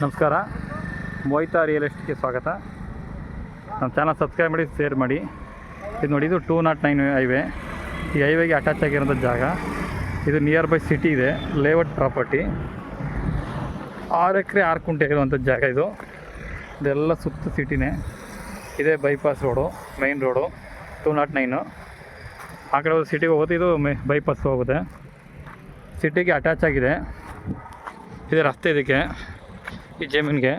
ನಮಸ್ಕಾರ, ಮೋಹಿತಾ ರಿಯಲ್ ಎಸ್ಟೇಟ್ಗೆ ಸ್ವಾಗತ. ನಮ್ಮ ಚಾನಲ್ ಸಬ್ಸ್ಕ್ರೈಬ್ ಮಾಡಿ, ಶೇರ್ ಮಾಡಿ. ಇದು ನೋಡಿ, ಇದು 209 ಹೈವೇ. ಈ ಹೈವೇಗೆ ಅಟ್ಯಾಚ್ ಆಗಿರೋಂಥ ಜಾಗ ಇದು. ನಿಯರ್ ಬೈ ಸಿಟಿ ಇದೆ, ಲೇಔಟ್ ಪ್ರಾಪರ್ಟಿ. 6 ಎಕರೆ 6 ಕುಂಟೆ ಇರುವಂಥ ಜಾಗ ಇದು. ಇದೆಲ್ಲ ಸುತ್ತ ಸಿಟಿನೇ ಇದೆ. Bypass road, main road 209. ಆ ಕಡೆ ಸಿಟಿಗೆ ಹೋಗುತ್ತೆ, ಇದು ಬೈಪಾಸ್ ಹೋಗುತ್ತೆ. ಸಿಟಿಗೆ ಅಟ್ಯಾಚ್ ಆಗಿದೆ. ಇದೆ ರಸ್ತೆ ಇದಕ್ಕೆ, ಈ ಜಮೀನಿಗೆ.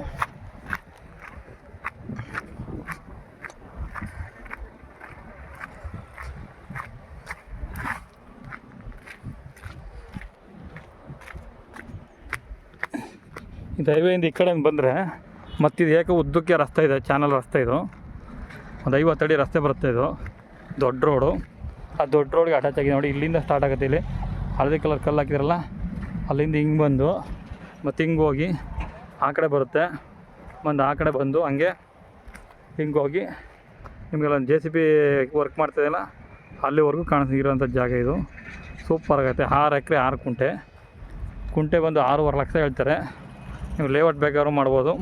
ಇದು ಹೈವೇಯಿಂದ ಈ ಕಡೆ ಬಂದರೆ ಮತ್ತಿದು ಏಕೆ ಉದ್ದಕ್ಕೆ ರಸ್ತೆ ಇದೆ, ಚಾನಲ್ ರಸ್ತೆ ಇದು. ಒಂದು 50 ಅಡಿ ರಸ್ತೆ ಬರುತ್ತೆ. ಇದು ದೊಡ್ಡ ರೋಡು. ಆ ದೊಡ್ಡ ರೋಡ್ಗೆ ಅಟ್ಯಾಚ್ ಆಗಿದೆ ನೋಡಿ. ಇಲ್ಲಿಂದ ಸ್ಟಾರ್ಟ್ ಆಗುತ್ತೆ. ಇಲ್ಲಿ ಹಳದಿ ಕಲರ್ ಕಲ್ಲು ಹಾಕಿದ್ರಲ್ಲ, ಅಲ್ಲಿಂದ ಹಿಂಗೆ ಬಂದು ಮತ್ತು ಹಿಂಗೆ ಹೋಗಿ ಆ ಕಡೆ ಬರುತ್ತೆ. ಒಂದು ಆ ಕಡೆ ಬಂದು ಹಂಗೆ ಹಿಂಗೆ ಹೋಗಿ ನಿಮಗೆಲ್ಲ JCB ವರ್ಕ್ ಮಾಡ್ತಿದೆಯಲ್ಲ ಅಲ್ಲಿವರೆಗೂ ಕಾಣಿಸಿರೋಂಥ ಜಾಗ ಇದು. ಸೂಪರ್ ಆಗುತ್ತೆ. 6 ಎಕರೆ 6 ಕುಂಟೆ. ಕುಂಟೆ ಬಂದು 6.5 ಲಕ್ಷ ಹೇಳ್ತಾರೆ. ನೀವು ಲೇಔಟ್ ಬೇಕಾದ್ರೂ ಮಾಡ್ಬೋದು,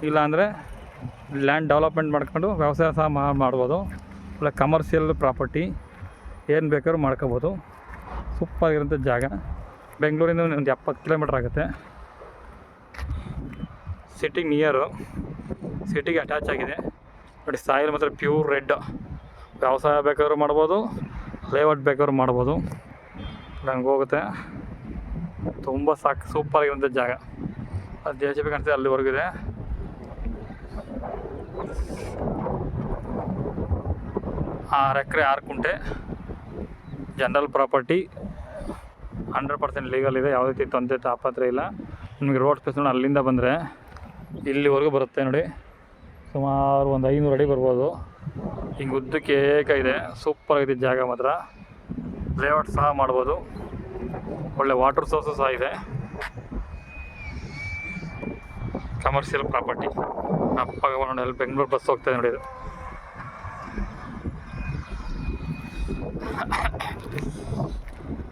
ಇಲ್ಲಾಂದರೆ ಲ್ಯಾಂಡ್ ಡೆವಲಪ್ಮೆಂಟ್ ಮಾಡ್ಕೊಂಡು ವ್ಯವಸಾಯ ಸಹ ಮಾಡ್ಬೋದು. ಇಲ್ಲ ಕಮರ್ಷಿಯಲ್ ಪ್ರಾಪರ್ಟಿ ಏನು ಬೇಕಾದ್ರೂ ಮಾಡ್ಕೋಬೋದು. ಸೂಪರಾಗಿರೋಂಥ ಜಾಗ. ಬೆಂಗಳೂರಿಂದ ಒಂದು 70 ಕಿಲೋಮೀಟ್ರ್ ಆಗುತ್ತೆ. ಸಿಟಿಗೆ ನಿಯರು, ಸಿಟಿಗೆ ಅಟ್ಯಾಚ್ ಆಗಿದೆ ನೋಡಿ. ಸಾಯಿಲ್ ಮಾತ್ರ ಪ್ಯೂರ್ ರೆಡ್. ವ್ಯವಸಾಯ ಬೇಕಾದ್ರೂ ಮಾಡ್ಬೋದು, ಲೇಔಟ್ ಬೇಕಾದ್ರೂ ಮಾಡ್ಬೋದು. ಹಂಗೆ ಹೋಗುತ್ತೆ. ತುಂಬ ಸೂಪರಾಗಿರೋಂಥ ಜಾಗ. ಅದು JCB ಕಾಣಿಸ್ತದೆ, ಅಲ್ಲಿವರೆಗೂ ಇದೆ. ಆರು ಎಕರೆ 6 ಕುಂಟೆ ಜನರಲ್ ಪ್ರಾಪರ್ಟಿ. 100% ಲೀಗಲ್ ಇದೆ. ಯಾವುದೇ ರೀತಿ ತೊಂದರೆ ತಾಪತ್ರೆ ಇಲ್ಲ. ನಿಮಗೆ ರೋಡ್ ಸ್ಪೇಸ್ ನೋಡಿ, ಅಲ್ಲಿಂದ ಬಂದರೆ ಇಲ್ಲಿವರೆಗೂ ಬರುತ್ತೆ ನೋಡಿ. ಸುಮಾರು ಒಂದು 500 ಅಡಿ ಬರ್ಬೋದು. ಹಿಂಗೆ ಉದ್ದಕ್ಕೆ ಇದೆ. ಸೂಪರಾಗಿದೆ ಜಾಗ ಮಾತ್ರ. ಲೇಔಟ್ ಸಹ ಮಾಡ್ಬೋದು. ಒಳ್ಳೆ ವಾಟರ್ ಸೋರ್ಸು ಸಹ ಇದೆ. Commercial property. ಅಪ್ಪಾಗ ನೋಡಿ, ಅಲ್ಲಿ ಬೆಂಗಳೂರು ಬಸ್ ಹೋಗ್ತಾಯಿದೆ ನೋಡಿ. ಇದು